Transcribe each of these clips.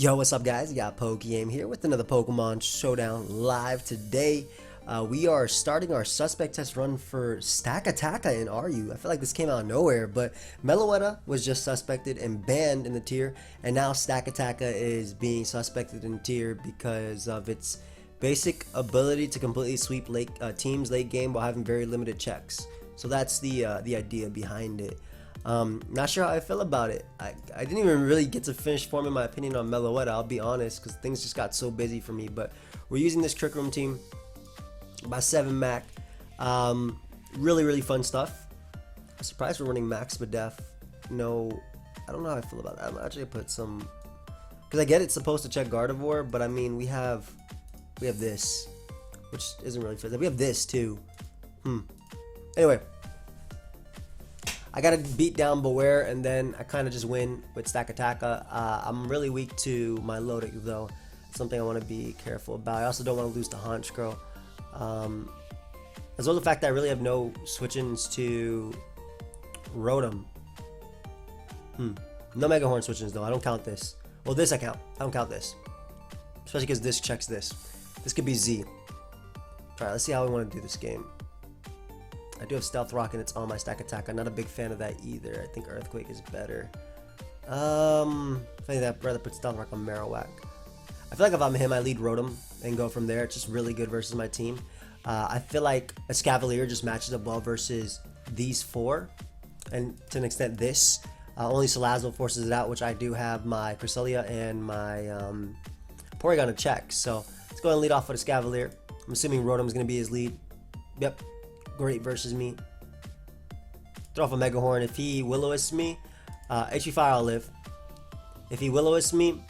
Yo, what's up, guys? You got PokeaimMD here with another Pokemon Showdown live today. We are starting our suspect test run for Stakataka in RU. I feel like this came out of nowhere, but Meloetta was just suspected and banned in the tier, and now Stakataka is being suspected in the tier because of its basic ability to completely sweep teams late game while having very limited checks. So that's the idea behind it. Not sure how I feel about it. I didn't even really get to finish forming my opinion on Meloetta, I'll be honest, because things just got so busy for me. But we're using this Trick Room team by 7 Mac. Really fun stuff. I'm surprised we're running Max Badef. No, I don't know how I feel about that. I'm actually gonna put some, because I get it's supposed to check Gardevoir, but I mean we have this, which isn't really fit. We have this too. Anyway, I gotta beat down Beware, and then I kind of just win with Stakataka. I'm really weak to my Meloetta though. It's something I want to be careful about. I also don't want to lose to Honchkrow. As well as the fact that I really have no switch-ins to Rotom. No Mega Horn switch-ins though. I don't count this. Well, this I count. I don't count this. Especially because this checks this. This could be Z. Alright, let's see how we want to do this game. I do have Stealth Rock and it's on my Stakataka. I'm not a big fan of that either. I think Earthquake is better. I think I'd rather put Stealth Rock on Marowak. I feel like if I'm him, I lead Rotom and go from there. It's just really good versus my team. I feel like a Escavalier just matches up well versus these four. And to an extent this. Only Salazzle forces it out, which I do have my Cresselia and my Porygon to check. So let's go ahead and lead off with a Escavalier. I'm assuming Rotom is going to be his lead. Yep. Great versus me. Throw off a Mega Horn. If he Will-O-Wisps me, HP Fire I'll live. If he Will-O-Wisps me,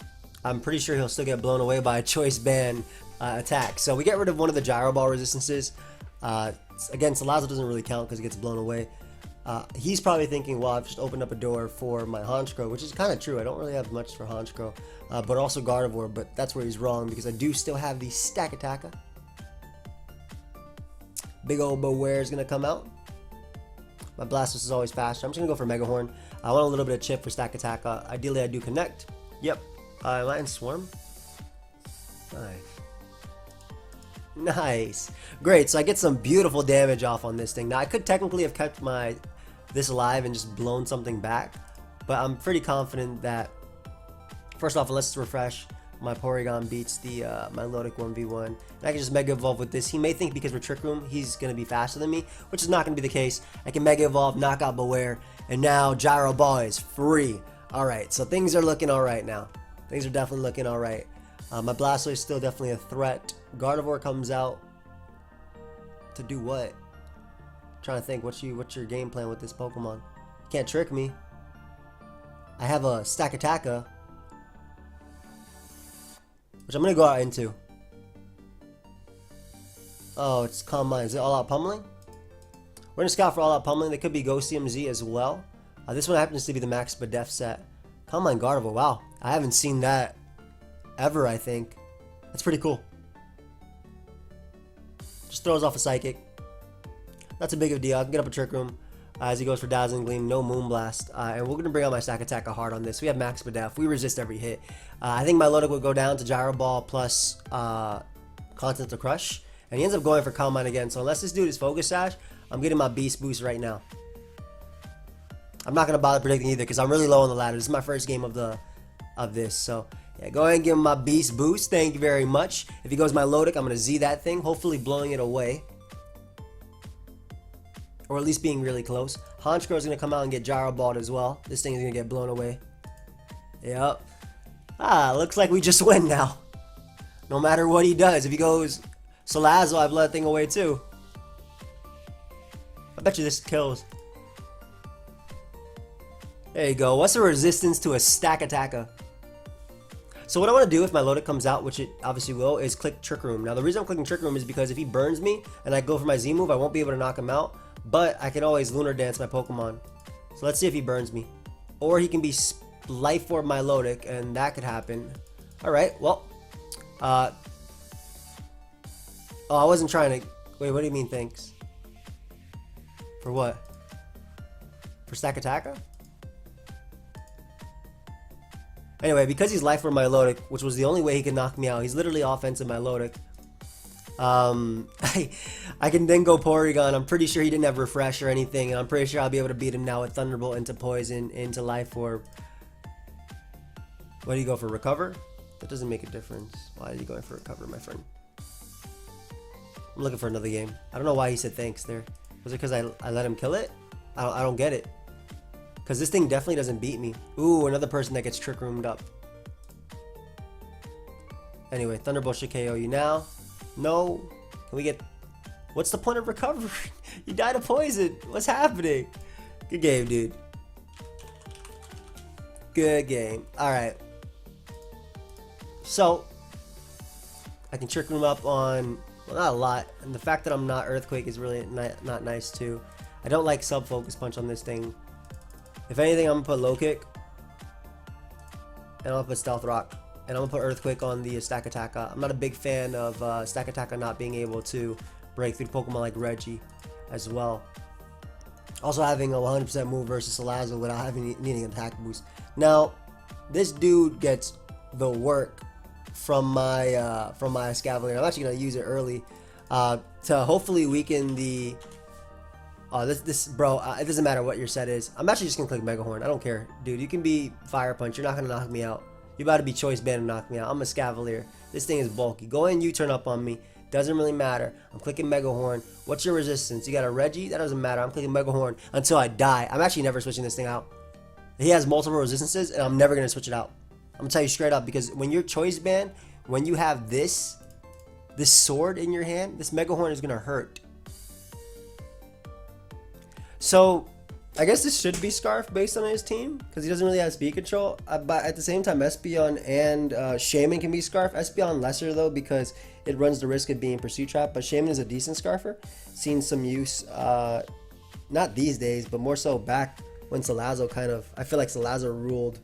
I'm pretty sure he'll still get blown away by a Choice Band attack. So we get rid of one of the Gyro Ball resistances. Again, Salazzle doesn't really count because he gets blown away. He's probably thinking, well, I've just opened up a door for my Honchkrow, which is kind of true. I don't really have much for Honchkrow, but also Gardevoir, but that's where he's wrong because I do still have the Stakataka. Big old Beware is going to come out. My Blastoise is always faster. I'm just going to go for Mega Horn. I want a little bit of chip for Stakataka. Ideally, I do connect. Yep. Am I in Swarm? Nice. Great. So I get some beautiful damage off on this thing. Now, I could technically have kept this alive and just blown something back. But I'm pretty confident that, first off, unless it's refresh, my Porygon beats the my Meloetta 1v1. And I can just Mega Evolve with this. He may think because we're Trick Room, he's going to be faster than me, which is not going to be the case. I can Mega Evolve, knock out Beware, and now Gyro Ball is free. Alright, so things are looking alright now. Things are definitely looking alright. My Blastoise is still definitely a threat. Gardevoir comes out to do what? I'm trying to think, what's your game plan with this Pokemon? You can't trick me. I have a Stakataka, which I'm going to go out into. Oh, it's Calm Mind. Is it All Out Pummeling? We're going to scout for All Out Pummeling. They could be Ghostium Z as well. This one happens to be the Max Badef set. Calm Mind Gardevoir. Wow. I haven't seen that ever, I think. That's pretty cool. Just throws off a Psychic. That's a big of a deal. I can get up a Trick Room. As he goes for Dazzling Gleam, no Moonblast. And we're going to bring out my Stakataka hard on this. We have Max Badef. We resist every hit. I think my Meloetta will go down to Gyro Ball plus Continental Crush. And he ends up going for Calm Mind again. So unless this dude is Focus Sash, I'm getting my Beast Boost right now. I'm not going to bother predicting either because I'm really low on the ladder. This is my first game of this. So yeah, go ahead and give him my Beast Boost. Thank you very much. If he goes Meloetta, I'm going to Z that thing. Hopefully blowing it away. Or at least being really close. Honchkrow is going to come out and get Gyro Balled as well. This thing is going to get blown away. Yep. Looks like we just win now. No matter what he does. If he goes Salazzle, I blow that thing away too. I bet you this kills. There you go. What's the resistance to a Stakataka? So what I want to do if my Meloetta comes out, which it obviously will, is click Trick Room. Now the reason I'm clicking Trick Room is because if he burns me and I go for my Z move, I won't be able to knock him out. But I can always Lunar Dance my Pokemon. So let's see if he burns me. Or he can be Life Orb my Meloetta, and that could happen. Alright, well. Oh, I wasn't trying to... Wait, what do you mean thanks? For what? For Stakataka? Anyway, because he's life for Meloetta, which was the only way he could knock me out, he's literally offensive Meloetta. I can then go Porygon. I'm pretty sure he didn't have refresh or anything, and I'm pretty sure I'll be able to beat him now with Thunderbolt into Poison, into Life Orb. What do you go for, recover? That doesn't make a difference. Why are you going for recover, my friend? I'm looking for another game. I don't know why he said thanks there. Was it because I let him kill it? I don't get it. Because this thing definitely doesn't beat me. Ooh, another person that gets trick roomed up. Anyway, Thunderbolt should KO you now. No. Can we get... What's the point of recovery? You died of poison. What's happening? Good game, dude. Good game. Alright. So, I can trick room up on... Well, not a lot. And the fact that I'm not Earthquake is really not nice, too. I don't like sub-focus punch on this thing. If anything, I'm going to put low kick. And I'm going to put stealth rock. And I'm going to put Earthquake on the Stakataka. I'm not a big fan of Stakataka not being able to break through Pokemon like Reggie as well. Also having a 100% move versus Salazzle without needing an attack boost. Now, this dude gets the work from my Escavalier. I'm actually going to use it early to hopefully weaken the... bro, it doesn't matter what your set is. I'm actually just gonna click Mega Horn. I don't care. Dude, you can be Fire Punch. You're not gonna knock me out. You're about to be Choice Band and knock me out. I'm a Scavalier. This thing is bulky. Go ahead and U-turn up on me. Doesn't really matter. I'm clicking Mega Horn. What's your resistance? You got a Reggie? That doesn't matter. I'm clicking Mega Horn until I die. I'm actually never switching this thing out. He has multiple resistances, and I'm never gonna switch it out. I'm gonna tell you straight up, because when you're Choice Band, when you have this sword in your hand, this Mega Horn is gonna hurt. So, I guess this should be Scarf based on his team, because he doesn't really have speed control. But at the same time, Espeon and Shaman can be Scarf. Espeon lesser, though, because it runs the risk of being Pursuit Trap. But Shaman is a decent Scarfer. Seen some use, not these days, but more so back when Salazzle kind of... I feel like Salazzle ruled,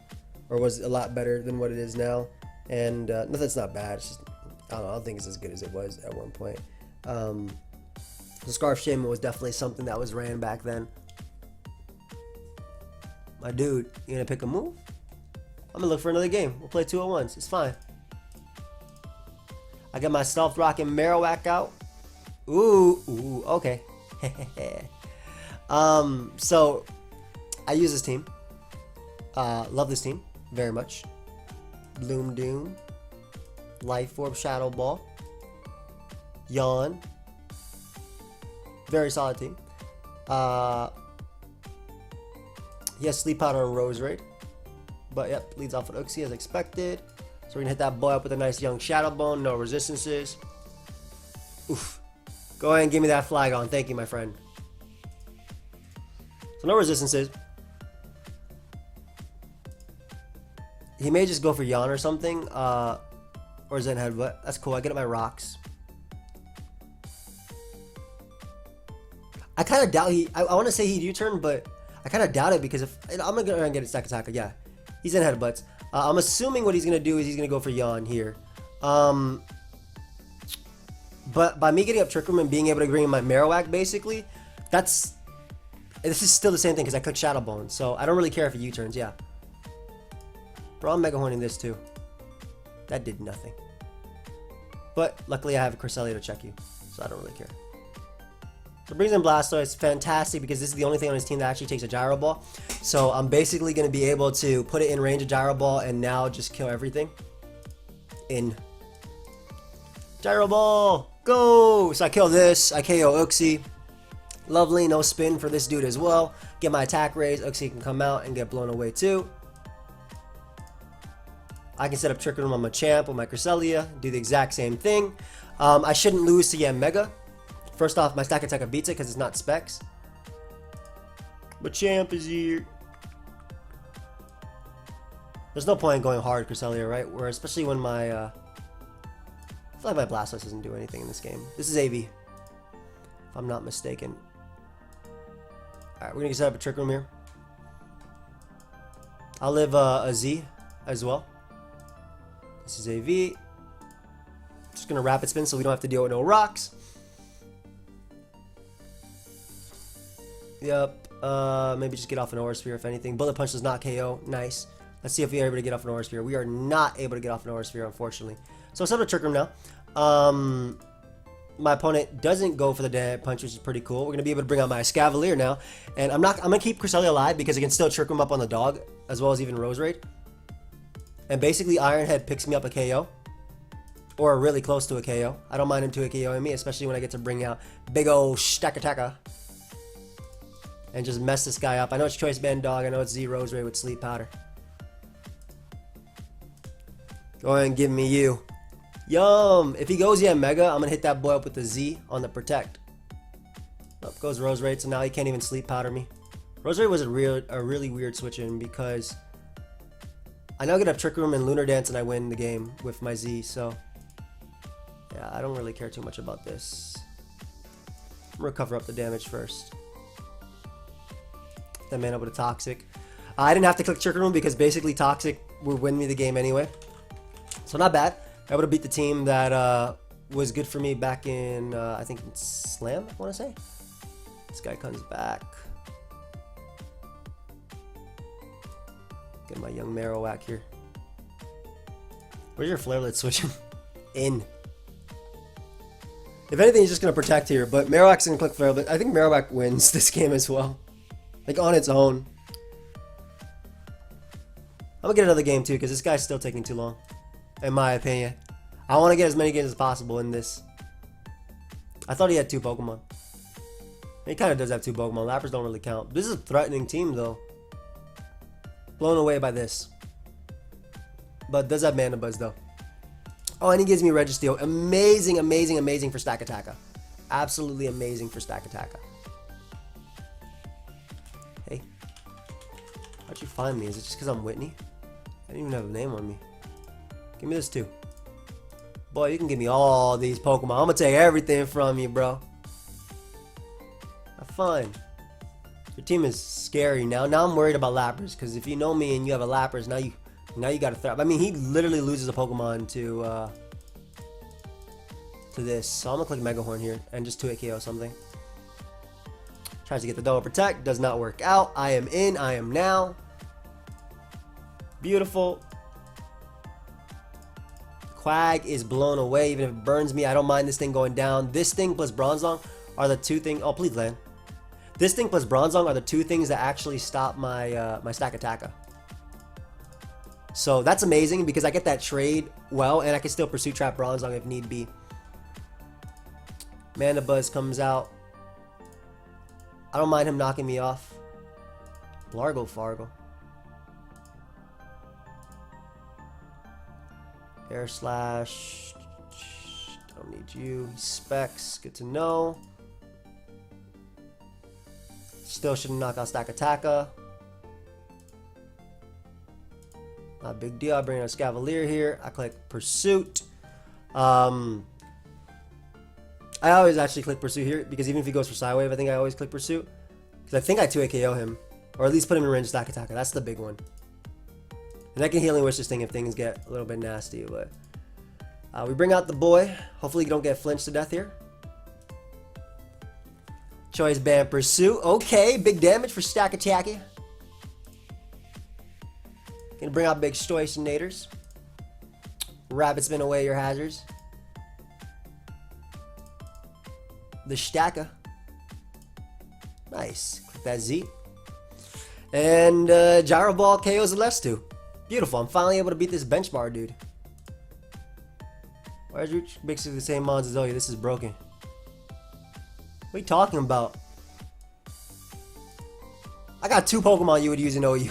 or was a lot better than what it is now. And nothing's not bad. It's just, I don't know, I don't think it's as good as it was at one point. The Scarf Shaman was definitely something that was ran back then. My dude, you gonna pick a move? I'm gonna look for another game. We'll play 2 at once. It's fine. I got my Stealth Rock and Marowak out. Ooh, okay. So I use this team. Love this team very much. Bloom Doom, Life Orb, Shadow Ball, Yawn. Very solid team. He has Sleep Powder and Rose Raid. But yep, leads off with Uxie as expected. So we're gonna hit that boy up with a nice young Shadow Bone, no resistances. Oof. Go ahead and give me that Flygon. Thank you, my friend. So no resistances. He may just go for Yawn or something. Or Zen Headbutt. That's cool. I get my rocks. I kind of doubt I want to say he'd U-turn, but I kind of doubt it, because if I'm going to get a Stakataka, yeah. He's in Headbutts. I'm assuming what he's going to do is he's going to go for Yawn here. But by me getting up Trick Room and being able to bring in my Marowak, basically, this is still the same thing, because I click Shadow Bone. So I don't really care if he U-turns, yeah. Bro, I'm Mega Horning this too. That did nothing. But luckily I have a Cresselia to check you, so I don't really care. So brings in Blastoise, fantastic, because this is the only thing on his team that actually takes a Gyro Ball. So I'm basically going to be able to put it in range of Gyro Ball and now just kill everything. In Gyro Ball, go! So I kill this, I KO Uxie. Lovely, no spin for this dude as well. Get my attack raised, Uxie can come out and get blown away too. I can set up Trick Room on my Champ with my Cresselia, do the exact same thing. I shouldn't lose to Mega. First off, my Stakataka beats it because it's not Specs. But Champ is here. There's no point in going hard Cresselia, right? Where especially when my... I feel like my Blastoise doesn't do anything in this game. This is AV, if I'm not mistaken. Alright, we're going to set up a Trick Room here. I'll live a Z as well. This is AV. Just going to Rapid Spin so we don't have to deal with no rocks. Yep. Maybe just get off an Aura Sphere if anything. Bullet Punch does not KO. Nice. Let's see if we are able to get off an Aura Sphere. We are not able to get off an Aura Sphere, unfortunately. So it's time to Trick Room now. My opponent doesn't go for the dead punch, which is pretty cool. We're gonna be able to bring out my Scavalier now, and I'm gonna keep Cresselia alive because I can still Trick Room up on the dog, as well as even Rose Raid. And basically, Iron Head picks me up a KO, or really close to a KO. I don't mind him to a KO me, especially when I get to bring out big old Stakataka and just mess this guy up. I know it's Choice Band Dog. I know it's Z Rose Raid with Sleep Powder. Go ahead and give me you. Yum! If he goes Mega, I'm gonna hit that boy up with the Z on the Protect. Up goes Rose Raid, so now he can't even Sleep Powder me. Rose Raid was a really weird switch in because I now get a Trick Room and Lunar Dance and I win the game with my Z, so yeah, I don't really care too much about this. I'm gonna cover up the damage first. That man up with a Toxic. I didn't have to click Trick Room because basically Toxic would win me the game anyway. So not bad. I would have beat the team that was good for me back in, I think in Slam, I want to say. This guy comes back. Get my young Meloetta here. Where's your Flarelet switching? In. If anything, he's just going to Protect here, but Meloetta's going to click Flarelet. I think Meloetta wins this game as well. Like, on its own. I'm going to get another game, too, because this guy's still taking too long. In my opinion. I want to get as many games as possible in this. I thought he had 2 Pokemon. He kind of does have 2 Pokemon. Lapras don't really count. This is a threatening team, though. Blown away by this. But does have Mana Buzz, though. Oh, and he gives me Registeel. Amazing, amazing, amazing for Stakataka. Absolutely amazing for Stakataka. Hey. How'd you find me? Is it just because I'm Whitney? I didn't even have a name on me. Give me this too. Boy, you can give me all these Pokemon. I'm gonna take everything from you, bro. Have fun. Your team is scary now. Now I'm worried about Lapras, because if you know me and you have a Lapras, now you gotta throw. I mean, he literally loses a Pokemon to this. So I'm gonna click Mega Horn here and just 2-hit KO something. Tries to get the double Protect, does not work out. I am in. I am now. Beautiful. Quag is blown away. Even if it burns me, I don't mind this thing going down. This thing plus Bronzong are the 2 things. Oh, please land. This thing plus Bronzong are the 2 things that actually stop my my Stakataka. So that's amazing because I get that trade well, and I can still Pursuit Trap Bronzong if need be. Mana Buzz comes out. I don't mind him knocking me off. Largo Fargo. Air Slash. Don't need you. Specs. Good to know. Still shouldn't knock out Stakataka. Not a big deal. I bring in a Scavalier here. I click Pursuit. I always actually click Pursuit here because even if he goes for Psywave, I think I always click Pursuit. Because I think I 2-hit KO him. Or at least put him in range of Stakataka. That's the big one. And I can Healing Wish this thing if things get a little bit nasty, but we bring out the boy. Hopefully you don't get flinched to death here. Choice Band Pursuit. Okay, big damage for Stakataka. Gonna bring out big Stoicinators. Rabbit Spin away your hazards. The Staka. Nice. Click that Z. And Gyro Ball KOs the left 2. Beautiful. I'm finally able to beat this benchmark, dude. Why is Root basically the same mods as OU? This is broken. What are you talking about? I got 2 Pokemon you would use in OU.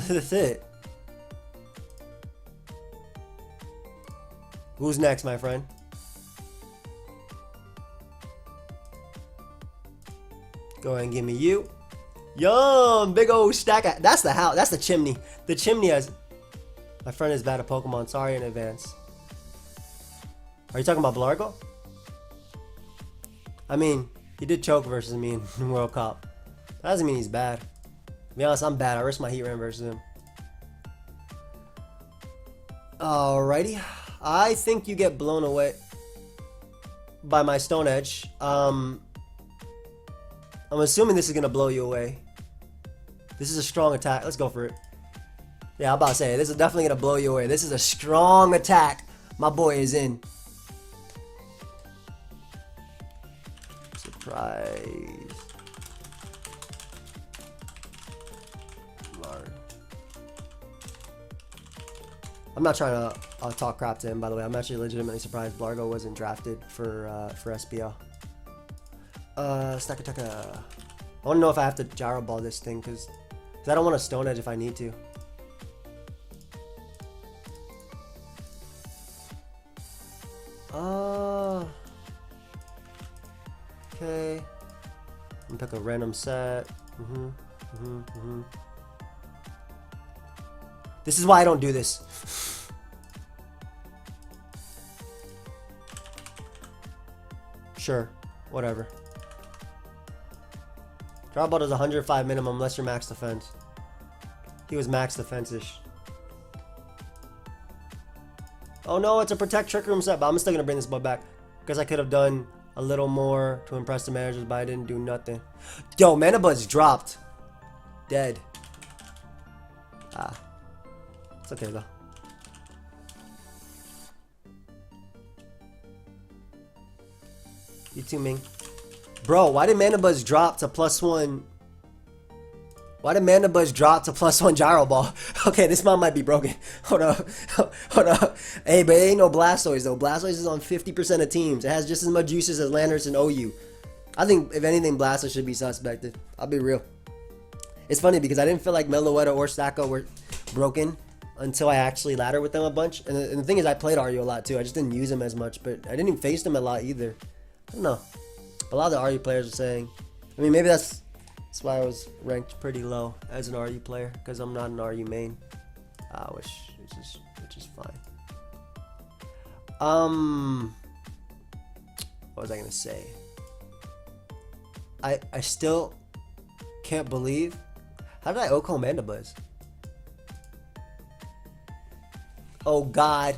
That's it. Who's next, my friend? Go ahead and give me you. Yum! Big old stack. That's the house. That's the chimney. The chimney has... My friend is bad at Pokemon. Sorry in advance. Are you talking about Blargo? I mean, he did choke versus me in World Cup. That doesn't mean he's bad. To be honest, I'm bad. I risked my Heat Ram versus him. Alrighty. I think you get blown away by my Stone Edge. I'm assuming this is gonna blow you away. This is a strong attack. Let's go for it. Yeah, I'm about to say, this is definitely gonna blow you away. This is a strong attack. My boy is in. Surprise. I'm not trying to talk crap to him, by the way. I'm actually legitimately surprised Blargo wasn't drafted for SPL. Stakataka. I want to know if I have to gyro ball this thing, because I don't want to stone edge if I need to. Okay. I'm gonna pick a random set. This is why I don't do this. Sure, whatever. Drop ball does 105 minimum unless you're max defense. He was max defense-ish. Oh no, it's a protect trick room set, but I'm still gonna bring this ball back because I could have done a little more to impress the managers, but I didn't do nothing. Yo, Mana Bud's dropped. Dead. It's okay though. You too, Ming. Bro, why did Mana Buzz drop to +1? Why did Mana Buzz drop to +1 gyro ball? Okay, this mod might be broken. Hold up. Hold up. Hey, but it ain't no Blastoise though. Blastoise is on 50% of teams. It has just as much uses as Landers and OU. I think, if anything, Blastoise should be suspected. I'll be real. It's funny because I didn't feel like Meloetta or Stakataka were broken until I actually ladder with them a bunch. And the thing is, I played Aryu a lot too. I just didn't use them as much, but I didn't even face them a lot either. I don't know. A lot of the Aryu players are saying, I mean, maybe that's why I was ranked pretty low as an Aryu player, because I'm not an Aryu main, which is fine. What was I gonna say? I still can't believe, how did I Oko Mandibuzz? Oh God,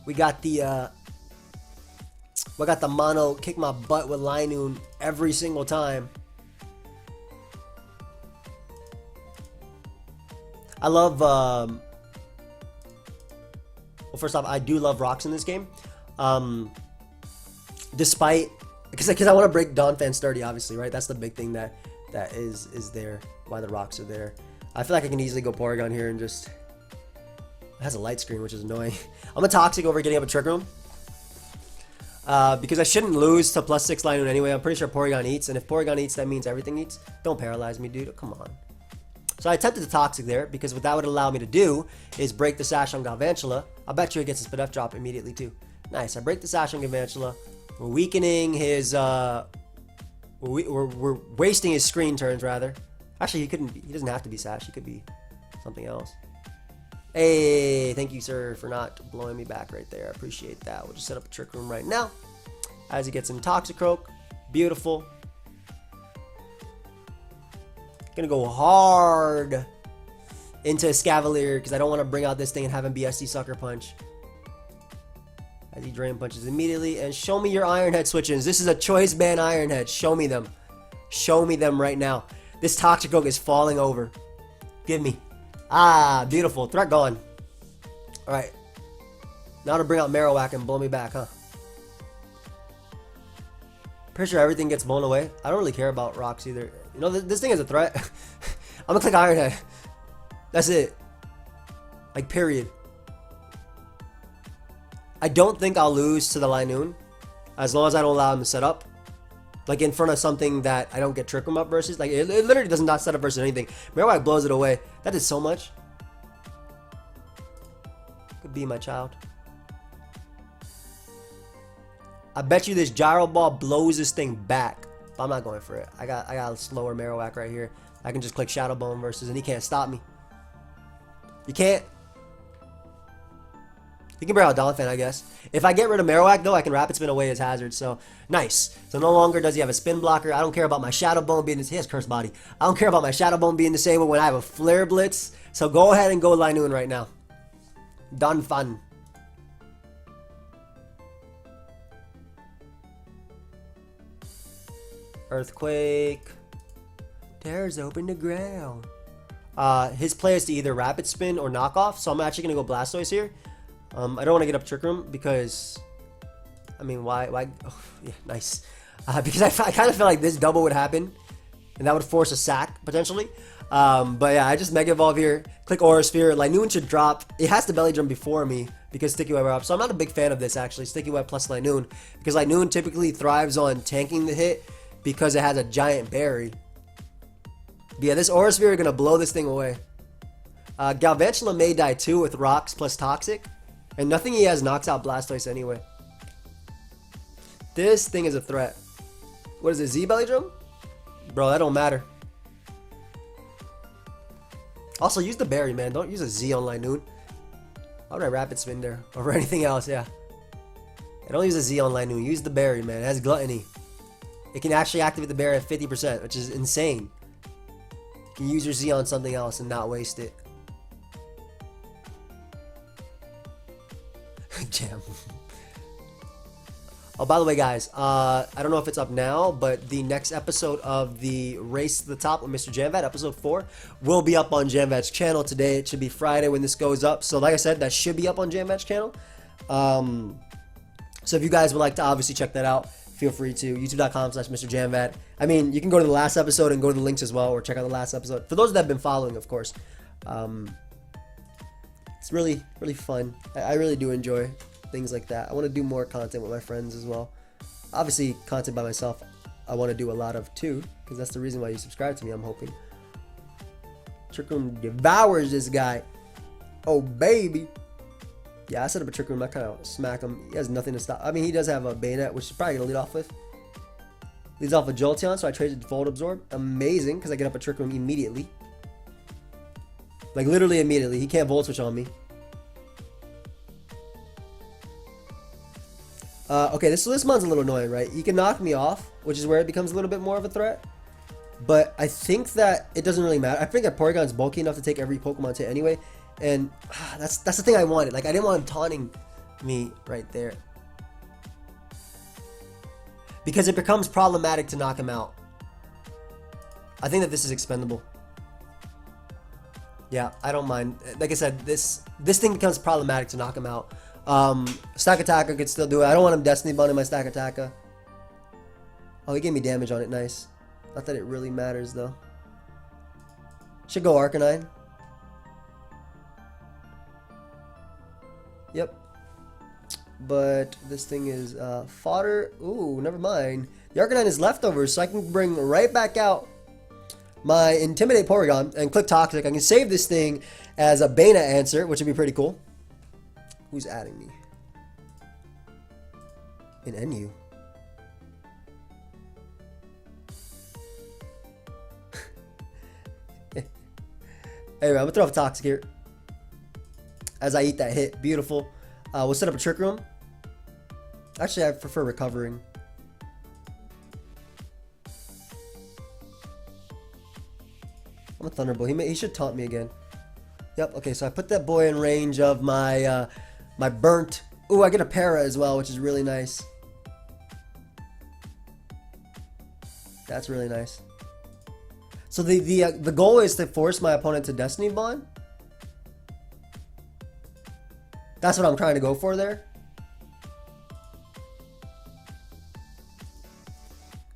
we got the mono kick my butt with Linoon every single time. I love, well, first off, I do love rocks in this game. Despite, because I want to break Donphan sturdy, obviously, right? That's the big thing that is there, why the rocks are there. I feel like I can easily go Porygon here and just, it has a light screen, which is annoying. I'm a toxic over getting up a Trick Room. Because I shouldn't lose to +6 Linoon anyway. I'm pretty sure Porygon eats, and if Porygon eats, that means everything eats. Don't paralyze me, dude. Come on. So I attempted the Toxic there, because what that would allow me to do is break the Sash on Galvantula. I'll bet you it gets his Spadef drop immediately too. Nice. I break the Sash on Galvantula. We're weakening his, we're wasting his screen turns, rather. Actually, he doesn't have to be Sash. He could be something else. Hey, thank you, sir, for not blowing me back right there. I appreciate that. We'll just set up a Trick Room right now. As he gets in Toxicroak. Beautiful. Gonna go hard into Escavalier because I don't want to bring out this thing and have him BSC Sucker Punch. As he Drain Punches immediately. And show me your Iron Head switch-ins. This is a Choice Band Iron Head. Show me them. Show me them right now. This Toxicroak is falling over. Give me. Ah, beautiful. Threat gone. Alright. Now to bring out Marowak and blow me back, huh? Pretty sure everything gets blown away. I don't really care about rocks either. You know, this thing is a threat. I'm gonna click Iron Head. That's it. Like, period. I don't think I'll lose to the Linoon as long as I don't allow him to set up. Like, in front of something that I don't get Trick Room up versus. Like, it literally does not set up versus anything. Marowak blows it away. That is so much. Could be my child. I bet you this Gyro Ball blows this thing back. But I'm not going for it. I got a slower Marowak right here. I can just click Shadow Bone versus, and he can't stop me. You can't. He can bring out Donphan, I guess. If I get rid of Marowak, though, I can Rapid Spin away his hazard. So, nice. So, no longer does he have a Spin Blocker. I don't care about my Shadow Bone being... He has Curse Body. I don't care about my Shadow Bone being disabled when I have a Flare Blitz. So, go ahead and go Linoon right now. Donphan. Earthquake. Tears open the ground. His play is to either Rapid Spin or Knock Off, so I'm actually going to go Blastoise here. I don't want to get up Trick Room because, I mean, why? Oh, yeah, nice. Because I kind of feel like this double would happen, and that would force a sack, potentially. But yeah, I just Mega Evolve here, click Aura Sphere. Linoon should drop. It has to Belly Drum before me because Sticky Web are up, so I'm not a big fan of this, actually, Sticky Web plus Linoon, because Linoon typically thrives on tanking the hit because it has a giant berry. But yeah, this Aura Sphere is going to blow this thing away. Galvantula may die too with Rocks plus Toxic, and nothing he has knocks out Blastoise anyway. This thing is a threat. What is it, Z Belly Drum? Bro, that don't matter. Also, use the berry, man. Don't use a Z on Linoon. How would I Rapid Spin there? Over anything else, yeah. And don't use a Z on Linoon. Use the berry, man. It has Gluttony. It can actually activate the berry at 50%, which is insane. You can use your Z on something else and not waste it. Jam. Oh, by the way, guys, I don't know if it's up now, but the next episode of the Race to the Top with Mr. Jamvat, episode 4, will be up on Jamvat's channel today. It should be Friday when this goes up. So, like I said, that should be up on Jamvat's channel. So, if you guys would like to obviously check that out, feel free to youtube.com/Mr. Jamvat. I mean, you can go to the last episode and go to the links as well, or check out the last episode. For those that have been following, of course. It's really, really fun. I really do enjoy things like that. I want to do more content with my friends as well. Obviously, content by myself, I want to do a lot of too, because that's the reason why you subscribe to me, I'm hoping. Trick Room devours this guy. Oh, baby. Yeah, I set up a Trick Room. I kind of smack him. He has nothing to stop. I mean, he does have a Bayonet, which is probably going to lead off with. Leads off with Jolteon, so I traded Volt Absorb. Amazing, because I get up a Trick Room immediately. Like, literally immediately. He can't Volt Switch on me. Okay, this mon's a little annoying, right? He can knock me off, which is where it becomes a little bit more of a threat. But I think that it doesn't really matter. I think that Porygon's bulky enough to take every Pokemon hit anyway. And that's the thing I wanted. Like, I didn't want him taunting me right there. Because it becomes problematic to knock him out. I think that this is expendable. Yeah, I don't mind. Like I said, this thing becomes problematic to knock him out. Stakataka could still do it. I don't want him Destiny Bonding my Stakataka. Oh, he gave me damage on it. Nice. Not that it really matters, though. Should go Arcanine. Yep. But this thing is fodder. Ooh, never mind. The Arcanine is leftovers, so I can bring right back out my Intimidate Porygon and click Toxic. I can save this thing as a Bayonet answer, which would be pretty cool. Who's adding me? An NU. Anyway, I'm gonna throw off Toxic here as I eat that hit. Beautiful. We'll set up a Trick Room. Actually, I prefer Recovering. I'm a Thunderbolt. He should taunt me again. Yep. Okay, so I put that boy in range of my my burnt. Ooh, I get a Para as well, which is really nice. That's really nice. So the goal is to force my opponent to Destiny Bond. That's what I'm trying to go for there.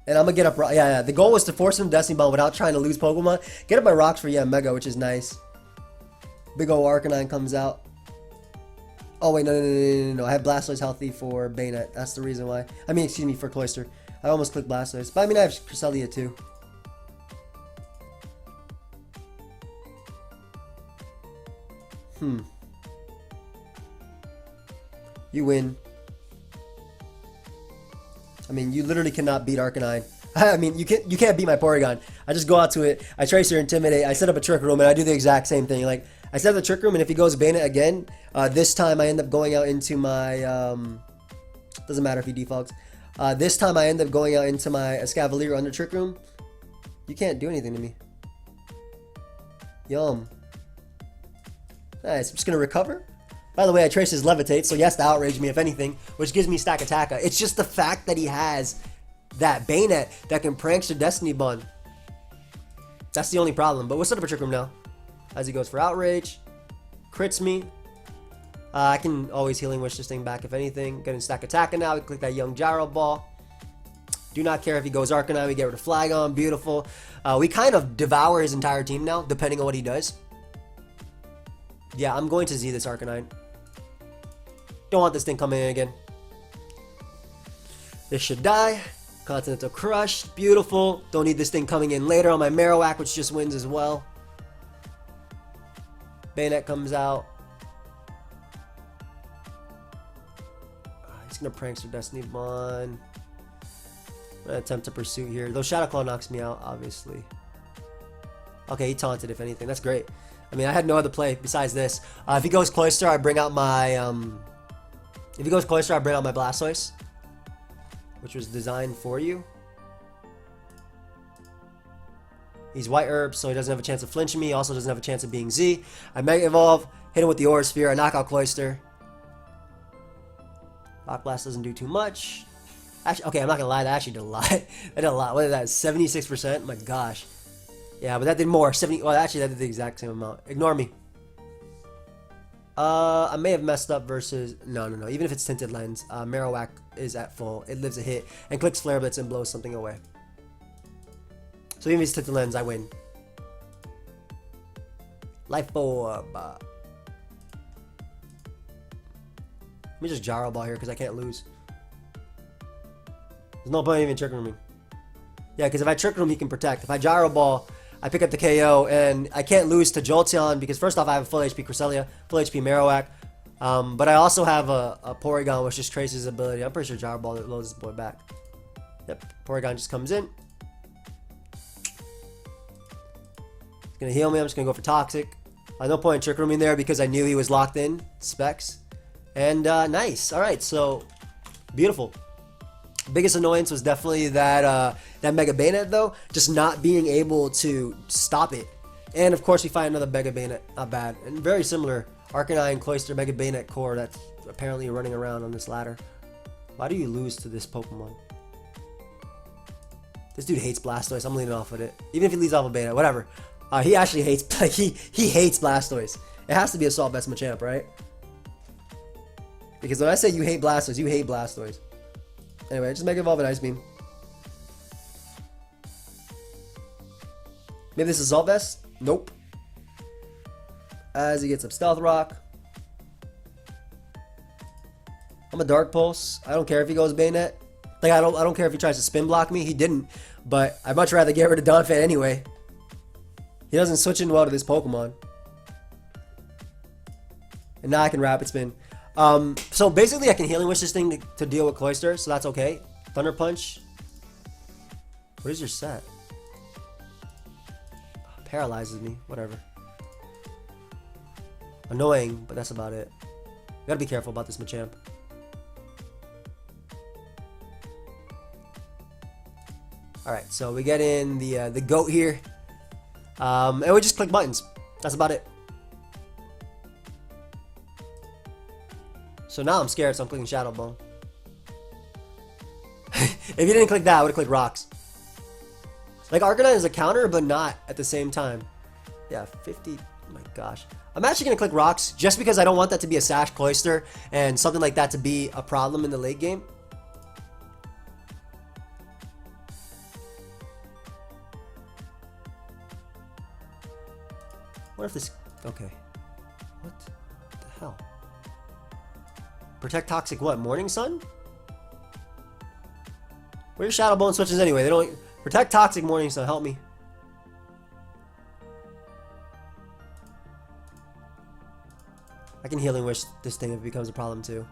And I'm gonna get up. Yeah. The goal was to force him to Destiny Bond without trying to lose Pokemon. Get up my rocks for Mega, which is nice. Big ol' Arcanine comes out. Oh wait, no. I have Blastoise healthy for Bayonet. That's the reason why. I mean, excuse me, for Cloyster. I almost clicked Blastoise, but I mean I have Cresselia too. You win. I mean, you literally cannot beat Arcanine. I mean, you can't beat my Porygon. I just go out to it, I Tracer Intimidate, I set up a Trick Room, and I do the exact same thing. Like, I set up the Trick Room, and if he goes Bayonet again, this time I end up going out into my, doesn't matter if he defaults. This time I end up going out into my Escavalier under Trick Room. You can't do anything to me. Yum. Nice, I'm just gonna recover. By the way, I Trace his Levitate, so he has to outrage me if anything, which gives me Stakataka. It's just the fact that he has that Bayonet that can prankster Destiny Bond. That's the only problem. But we'll set up a Trick Room now. As he goes for Outrage. Crits me. I can always Healing Wish this thing back if anything. Getting Stakataka now. We click that Young Gyro Ball. Do not care if he goes Arcanine. We get rid of Flagon. Beautiful. We kind of devour his entire team now, depending on what he does. Yeah, I'm going to Z this Arcanine. Don't want this thing coming in again. This should die. Continental Crush. Beautiful. Don't need this thing coming in later on my Marowak, which just wins as well. Bayonet comes out. He's going to Prankster Destiny Bond. I'm going to attempt to pursue here. Though Shadow Claw knocks me out, obviously. Okay, he taunted if anything. That's great. I mean, I had no other play besides this. If he goes Cloyster, I bring out my... if he goes Cloyster, I bring out my Blastoise, which was designed for you. He's White Herb, so he doesn't have a chance of flinching me. He also doesn't have a chance of being Z. I Mega Evolve, hit him with the Aura Sphere. I knock out Cloyster. Rock Blast doesn't do too much. Actually, okay, I'm not gonna lie, that actually did a lot. That did a lot. What is that? 76%? My gosh. Yeah, but that did more. 70. Well, actually, that did the exact same amount. Ignore me. I may have messed up versus... No. Even if it's Tinted Lens, Marowak is at full. It lives a hit and clicks Flare Blitz and blows something away. So even if it's Tinted Lens, I win. Life Orb. Let me just Gyro Ball here because I can't lose. There's no point even Trick Rooming. Yeah, because if I Trick Room, he can protect. If I Gyro Ball, I pick up the KO, and I can't lose to Jolteon because first off, I have a full HP Cresselia, full HP Marowak, but I also have a Porygon, which just traces his ability. I'm pretty sure Gyro Ball loads this boy back. Yep, Porygon just comes in. He's gonna heal me. I'm just gonna go for Toxic. No point in Trick Rooming there because I knew he was locked in. Specs. And nice. All right, so beautiful. Biggest annoyance was definitely that that Mega Bayonet though, just not being able to stop it. And of course we find another Mega Bayonet, not bad, and very similar Arcanine, Cloyster, Mega Bayonet core that's apparently running around on this ladder. Why do you lose to this Pokemon? This dude hates Blastoise. I'm leaning off with it. Even if he leads off of Bayonet, whatever. He actually hates he hates Blastoise. It has to be Assault Vest Machamp, right? Because when I say you hate Blastoise, you hate Blastoise. Anyway, just Mega Evolve an Ice Beam. Maybe this is Assault Vest? Nope. As he gets up Stealth Rock. I'm a Dark Pulse. I don't care if he goes Bayonet. Like I don't care if he tries to spin block me. He didn't. But I'd much rather get rid of Donphan anyway. He doesn't switch in well to this Pokemon. And now I can Rapid Spin. So basically I can Healing Wish this thing to deal with Cloyster, so that's okay. Thunder Punch. What is your set? Paralyzes me. Whatever. Annoying, but that's about it. You gotta be careful about this Machamp. Alright, so we get in the goat here. And we just click buttons. That's about it. So now I'm scared, so I'm clicking Shadow Bone. If you didn't click that, I would have clicked Rocks. Like, Arcanine is a counter, but not at the same time. Yeah, 50. Oh my gosh. I'm actually going to click Rocks just because I don't want that to be a Sash Cloyster and something like that to be a problem in the late game. What if this... Okay. What the hell? Protect Toxic what? Morning Sun? Where's Shadow Bone switches anyway? They don't... Protect Toxic Morning Sun. Help me. I can Healing Wish this thing if it becomes a problem too.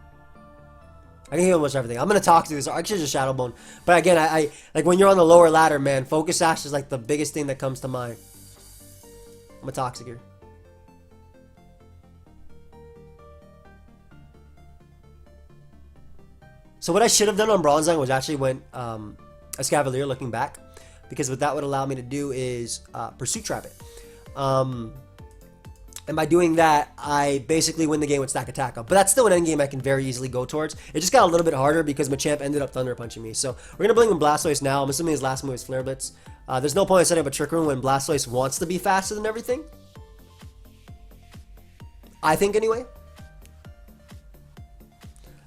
I can Healing Wish everything. I'm gonna Toxic this. I should just Shadow Bone. But again, I like when you're on the lower ladder, man. Focus Sash is like the biggest thing that comes to mind. I'm a Toxic here. So what I should have done on Bronzong was actually went Escavalier looking back. Because what that would allow me to do is Pursuit Trap it. And by doing that, I basically win the game with Stakataka. But that's still an endgame I can very easily go towards. It just got a little bit harder because Machamp ended up Thunder Punching me. So we're going to bring in Blastoise now. I'm assuming his last move is Flare Blitz. There's no point in setting up a Trick Room when Blastoise wants to be faster than everything. I think anyway.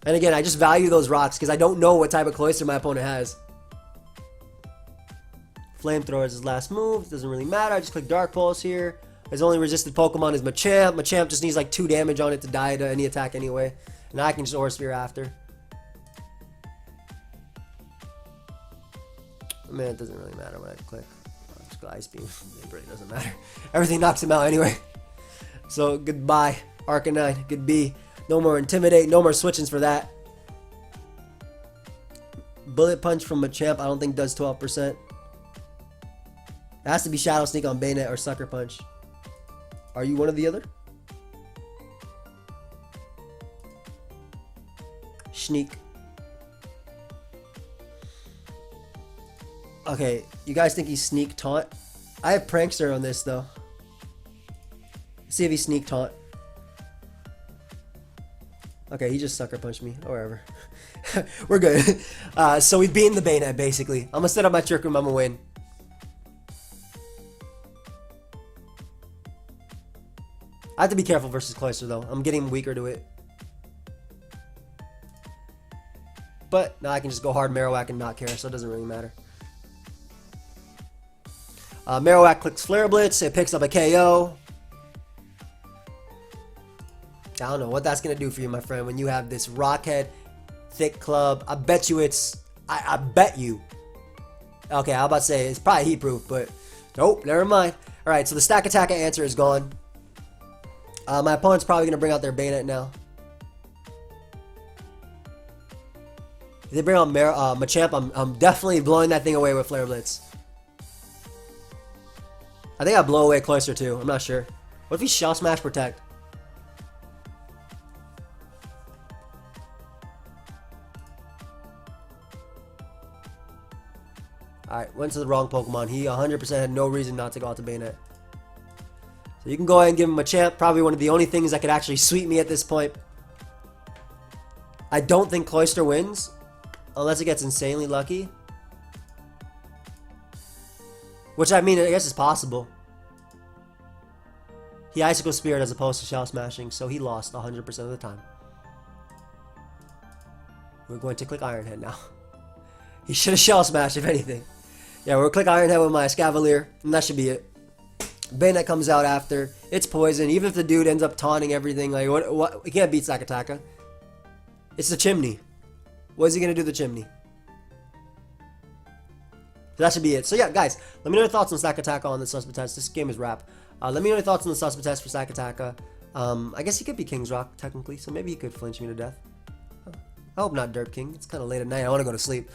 And again, I just value those rocks because I don't know what type of Cloyster my opponent has. Flamethrower is his last move. Doesn't really matter. I just click Dark Pulse here. His only resisted Pokemon is Machamp. Machamp just needs like 2 damage on it to die to any attack anyway. And I can just Aura Sphere after. Man, it doesn't really matter when I click. I'll just go Ice Beam. It really doesn't matter. Everything knocks him out anyway. So goodbye, Arcanine. Goodbye. No more Intimidate. No more switchings for that. Bullet Punch from Machamp I don't think does 12%. It has to be Shadow Sneak on Bayonet or Sucker Punch. Are you one or the other? Sneak. Okay, you guys think he's Sneak Taunt? I have Prankster on this though. Let's see if he's Sneak Taunt. Okay, he just Sucker Punched me. Or whatever. We're good. So we've beaten the Bayonet basically. I'm gonna set up my Trick Room. I'm gonna win. I have to be careful versus Cloyster though. I'm getting weaker to it. But now I can just go hard Marowak and not care, so it doesn't really matter. Marowak clicks Flare Blitz. It picks up a KO. I don't know what that's going to do for you, my friend, when you have this Rockhead, Thick Club. I bet you it's... I bet you. Okay, I was about to say it's probably heat proof, but nope, never mind. Alright, so the Stakataka answer is gone. My opponent's probably going to bring out their Bayonet now. If they bring out Machamp, I'm definitely blowing that thing away with Flare Blitz. I think I blow away Cloyster too. I'm not sure. What if he Shell Smash Protect? Alright, went to the wrong Pokemon. He 100% had no reason not to go out to Bayonet. So you can go ahead and give him a Machamp. Probably one of the only things that could actually sweep me at this point. I don't think Cloyster wins. Unless it gets insanely lucky. Which, I mean, I guess is possible. He Icicle Spirit as opposed to Shell Smashing, so he lost 100% of the time. We're going to click Iron Head now. He should have Shell Smashed, if anything. Yeah, we'll click Iron Head with my Escavalier, and that should be it. Bayonet comes out after. It's poison. Even if the dude ends up taunting everything, like, what? He can't beat Stakataka. It's the Chimney. What is he going to do to the Chimney? So that should be it. So yeah, guys, let me know your thoughts on Stakataka on the Suspect Test. This game is wrap. Let me know your thoughts on the Suspect Test for Stakataka. I guess he could be King's Rock, technically, so maybe he could flinch me to death. I hope not Derp King. It's kind of late at night. I want to go to sleep.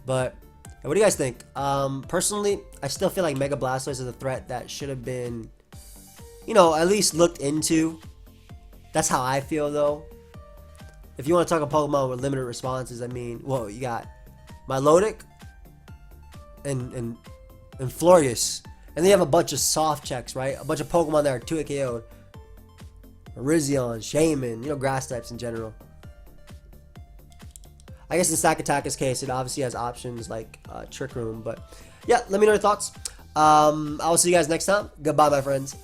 But what do you guys think? Personally, I still feel like Mega Blastoise is a threat that should have been, you know, at least looked into. That's how I feel, though. If you want to talk a Pokemon with limited responses, I mean, well, you got Meloetta and Florius. And then you have a bunch of soft checks, right? A bunch of Pokemon that are 2 KO'd. Arizion, Shaman, you know, grass types in general. I guess in Stakataka's case, it obviously has options like Trick Room. But yeah, let me know your thoughts. I will see you guys next time. Goodbye, my friends.